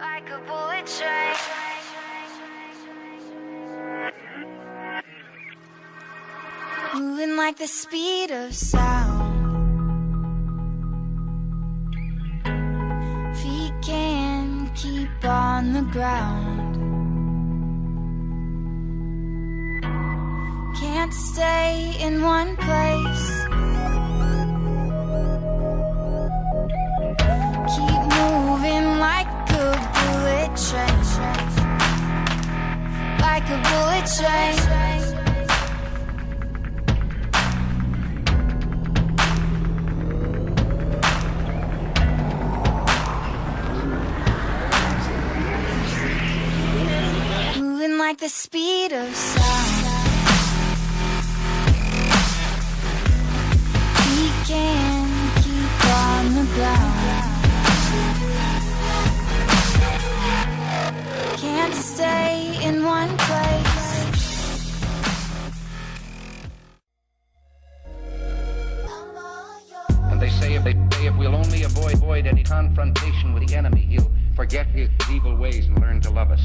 like a bullet train. Moving like the speed of sound. Feet can't keep on the ground. Can't stay in one place. Keep moving like a bullet train. Like a bullet train. Moving like the speed of sound. We can't keep on the ground. Can't stay in one place. And they say if we'll only avoid any confrontation with the enemy, he'll forget his evil ways and learn to love us.